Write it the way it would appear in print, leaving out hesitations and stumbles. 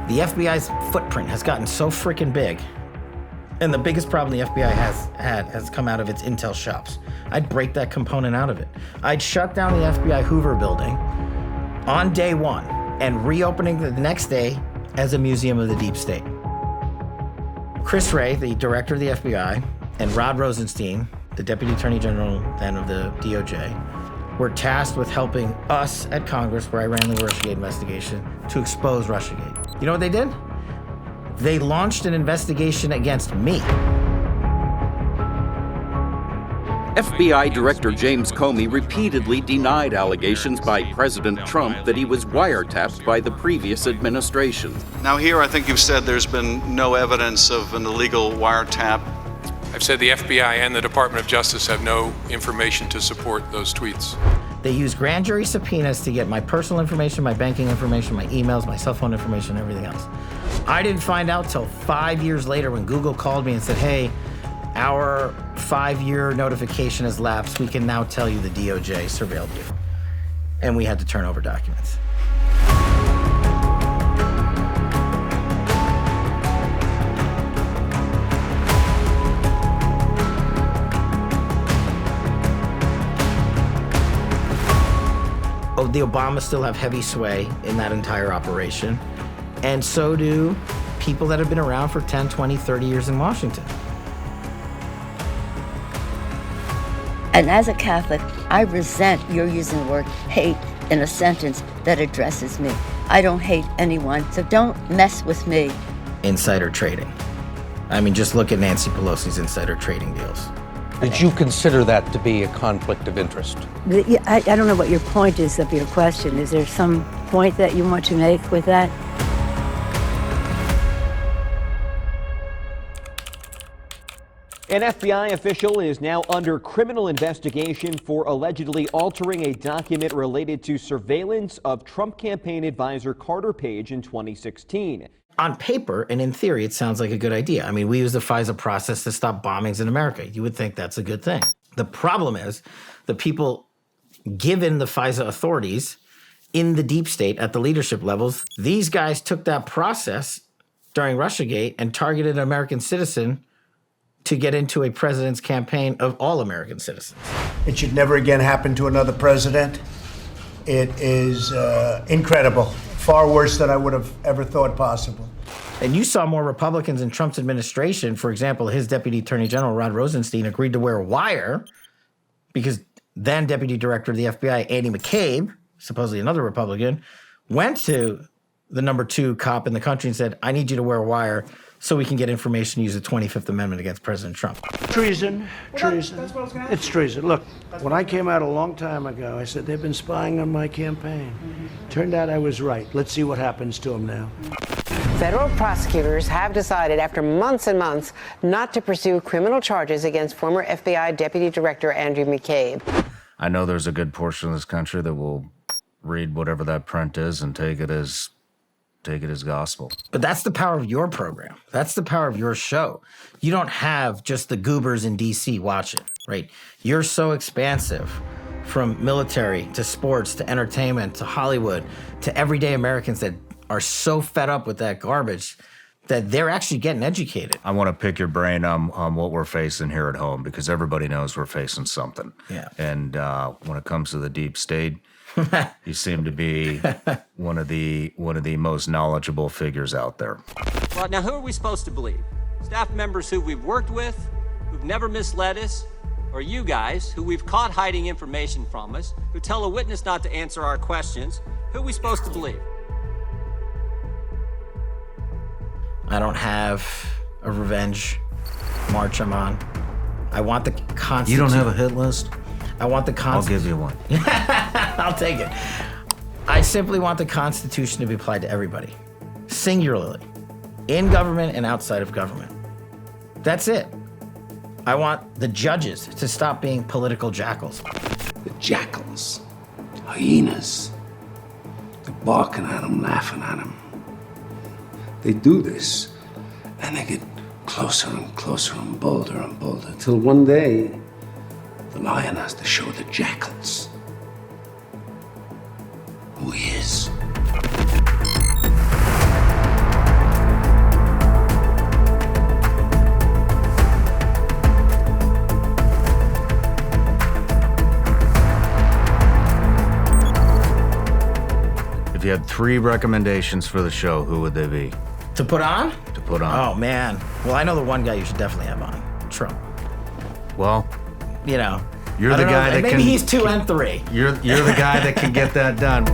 The FBI's footprint has gotten so freaking big, and the biggest problem the FBI has come out of its intel shops. I'd break that component out of it. I'd shut down the FBI Hoover building on day one and reopening the next day as a museum of the deep state. Chris Wray, the director of the FBI, and Rod Rosenstein, the Deputy Attorney General then of the DOJ, were tasked with helping us at Congress, where I ran the Russiagate investigation, to expose Russiagate. You know what they did? They launched an investigation against me. FBI Director James Comey repeatedly denied allegations by President Trump that he was wiretapped by the previous administration. Now here, I think you've said there's been no evidence of an illegal wiretap. I've said the FBI and the Department of Justice have no information to support those tweets. They used grand jury subpoenas to get my personal information, my banking information, my emails, my cell phone information, everything else. I didn't find out till 5 years later when Google called me and said, hey, our 5-year notification has lapsed. We can now tell you the DOJ surveilled you. And we had to turn over documents. Oh, the Obamas still have heavy sway in that entire operation. And so do people that have been around for 10, 20, 30 years in Washington. And as a Catholic, I resent your using the word hate in a sentence that addresses me. I don't hate anyone, so don't mess with me. Insider trading. I mean, just look at Nancy Pelosi's insider trading deals. Did you consider that to be a conflict of interest? I don't know what your point is of your question. Is there some point that you want to make with that? An FBI official is now under criminal investigation for allegedly altering a document related to surveillance of Trump campaign advisor Carter Page in 2016. On paper and in theory, it sounds like a good idea. I mean, we use the FISA process to stop bombings in America. You would think that's a good thing. The problem is the people given the FISA authorities in the deep state at the leadership levels, these guys took that process during Russiagate and targeted an American citizen to get into a president's campaign of all American citizens. It should never again happen to another president. It is incredible. Far worse than I would have ever thought possible. And you saw more Republicans in Trump's administration. For example, his Deputy Attorney General, Rod Rosenstein, agreed to wear a wire because then Deputy Director of the FBI, Andy McCabe, supposedly another Republican, went to the number 2 cop in the country and said, I need you to wear a wire so we can get information to use the 25th Amendment against President Trump. Treason. It's treason. Look, when I came out a long time ago, I said they've been spying on my campaign. Turned out I was right. Let's see what happens to them now. Federal prosecutors have decided after months and months not to pursue criminal charges against former FBI Deputy Director Andrew McCabe. I know there's a good portion of this country that will read whatever that print is and take it as gospel. But that's the power of your program. That's the power of your show. You don't have just the goobers in DC watching, right? You're so expansive, from military to sports to entertainment to Hollywood to everyday Americans that are so fed up with that garbage that they're actually getting educated. I want to pick your brain on what we're facing here at home, because everybody knows we're facing something. Yeah. And when it comes to the deep state, you seem to be one of the most knowledgeable figures out there. Well, now who are we supposed to believe? Staff members who we've worked with, who've never misled us, or you guys who we've caught hiding information from us, who tell a witness not to answer our questions? Who are we supposed to believe? I don't have a revenge march I'm on. I want the Constitution. You don't have a hit list? I want the Constitution. I'll give you one. I'll take it. I simply want the Constitution to be applied to everybody, singularly, in government and outside of government. That's it. I want the judges to stop being political jackals. The jackals, hyenas, they're barking at him, laughing at him. They do this, and they get closer and closer and bolder, till one day, the lion has to show the jackals who he is. If you had 3 recommendations for the show, who would they be? To put on? To put on. Oh, man. Well, I know the one guy you should definitely have on. Trump. Well, you know. You're the guy that maybe can... Maybe he's 2 and 3. You're the guy that can get that done.